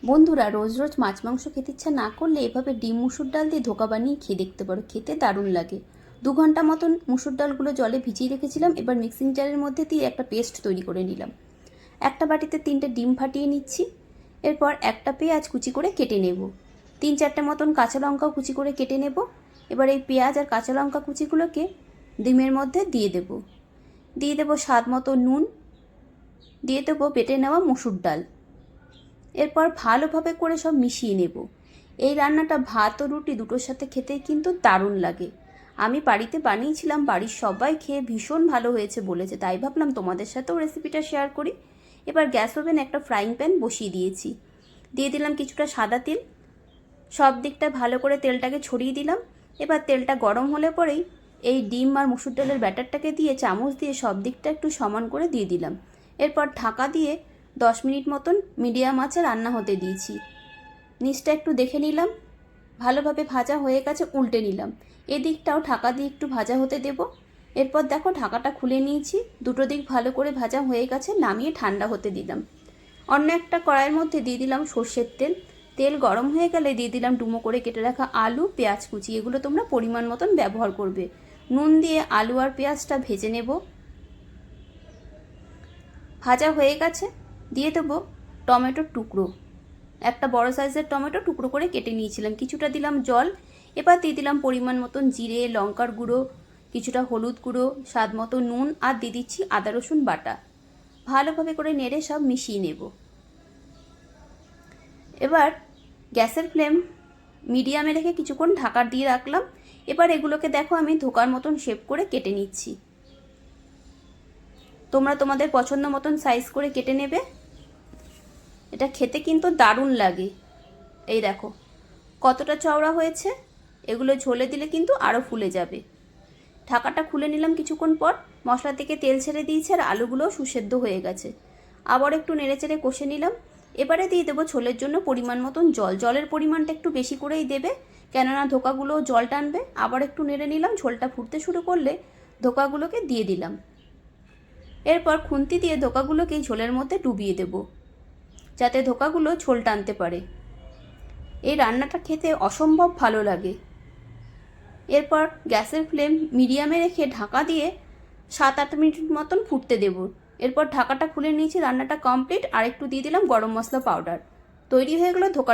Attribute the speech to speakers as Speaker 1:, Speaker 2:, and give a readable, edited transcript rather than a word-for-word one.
Speaker 1: বন্ধুরা, রোজ রোজ মাছ মাংস খেতে ইচ্ছা না করলে এভাবে ডিম মুসুর ডাল দিয়ে ধোকা বানিয়ে খেয়ে দেখতে পারো। খেতে দারুণ লাগে। 2 ঘন্টা মতন মুসুর ডালগুলো জলে ভিজিয়ে রেখেছিলাম। এবার মিক্সিং জারের মধ্যে দিয়ে একটা পেস্ট তৈরি করে নিলাম। একটা বাটিতে 3টে ডিম ফাটিয়ে নিচ্ছি। এরপর একটা পেঁয়াজ কুচি করে কেটে নেব। 3-4টে মতন কাঁচা লঙ্কাও কুচি করে কেটে নেব। এবার এই পেঁয়াজ আর কাঁচা লঙ্কা কুচিগুলোকে ডিমের মধ্যে দিয়ে দেব স্বাদ মতো নুন, দিয়ে দেবো বেটে নেওয়া মুসুর ডাল। এরপর ভালোভাবে করে সব মিশিয়ে নেব। এই রান্নাটা ভাত ও রুটি দুটোর সাথে খেতে কিন্তু দারুণ লাগে। আমি বাড়িতে বানিয়েছিলাম, বাড়ির সবাই খেয়ে ভীষণ ভালো হয়েছে বলেছে, তাই ভাবলাম তোমাদের সাথেও রেসিপিটা শেয়ার করি। এবার গ্যাস ওভেনে একটা ফ্রাইং প্যান বসিয়ে দিয়েছি। দিয়ে দিলাম কিছুটা সাদা তেল। সব দিকটা ভালো করে তেলটাকে ছড়িয়ে দিলাম। এবার তেলটা গরম হলে পরেই এই ডিম আর মুসুর ডালের ব্যাটারটাকে দিয়ে চামচ দিয়ে সব দিকটা একটু সমান করে দিয়ে দিলাম। এরপর ঢাকা দিয়ে 10 মিনিট মতন মিডিয়াম আঁচে রান্না হতে দিয়েছি। নিচটা একটু দেখে নিলাম, ভালোভাবে ভাজা হয়ে গেছে, উল্টে নিলাম। এদিকটাও ঢাকা দিয়ে একটু ভাজা হতে দেব। এরপর দেখো ঢাকাটা খুলে নিয়েছি, দুটো দিক ভালো করে ভাজা হয়ে গেছে, নামিয়ে ঠান্ডা হতে দিলাম। অন্য একটা কড়াইয়ের মধ্যে দিয়ে দিলাম সর্ষের তেল। তেল গরম হয়ে গেলে দিয়ে দিলাম ডুমো করে কেটে রাখা আলু, পেঁয়াজ কুচি। এগুলো তোমরা পরিমাণ মতন ব্যবহার করবে। নুন দিয়ে আলু আর পেঁয়াজটা ভেজে নেব। ভাজা হয়ে গেছে, দিয়ে দেবো টমেটোর টুকরো। একটা বড় সাইজের টমেটো টুকরো করে কেটে নিয়েছিলাম। কিছুটা দিলাম জল। এবার দিয়ে দিলাম পরিমাণ মতন জিরে, লঙ্কার গুঁড়ো, কিছুটা হলুদ গুঁড়ো, স্বাদ মতো নুন, আর দিয়ে দিচ্ছি আদা রসুন বাটা। ভালোভাবে করে নেড়ে সব মিশিয়ে নেব। এবার গ্যাসের ফ্লেম মিডিয়ামে রেখে কিছুক্ষণ ঢাকা দিয়ে রাখলাম। এবার এগুলোকে দেখো আমি ধোকার মতন শেপ করে কেটে নিচ্ছি। তোমরা তোমাদের পছন্দ মতন সাইজ করে কেটে নেবে। এটা খেতে কিন্তু দারুণ লাগে। এই দেখো কতটা চওড়া হয়েছে। এগুলো ঝোলে দিলে কিন্তু আরও ফুলে যাবে। ঢাকাটা খুলে নিলাম কিছুক্ষণ পর। মশলা থেকে তেল ছেড়ে দিয়েছে আর আলুগুলোও সুসেদ্ধ হয়ে গেছে। আবার একটু নেড়েচেড়ে কষে নিলাম। এবারে দিয়ে দেবো ঝোলের জন্য পরিমাণ মতন জল। জলের পরিমাণটা একটু বেশি করেই দেবে, কেননা ধোকাগুলো জল টানবে। আবার একটু নেড়ে নিলাম। ঝোলটা ফুটতে শুরু করলে ধোকাগুলোকে দিয়ে দিলাম। এরপর খুন্তি দিয়ে ধোকাগুলোকে ঝোলের মধ্যে ডুবিয়ে দেব, যাতে ধোকাগুলো ঝোল টানতে পারে। এই রান্নাটা খেতে অসম্ভব ভালো লাগে। এরপর গ্যাসের ফ্লেম মিডিয়ামে রেখে ঢাকা দিয়ে 7-8 মিনিট মতন ফুটতে দেব। এরপর ঢাকাটা খুলে নিয়েছি। রান্নাটা কমপ্লিট। আর একটু দিয়ে দিলাম গরম মশলা পাউডার। তৈরি হয়ে গেল ধোকা।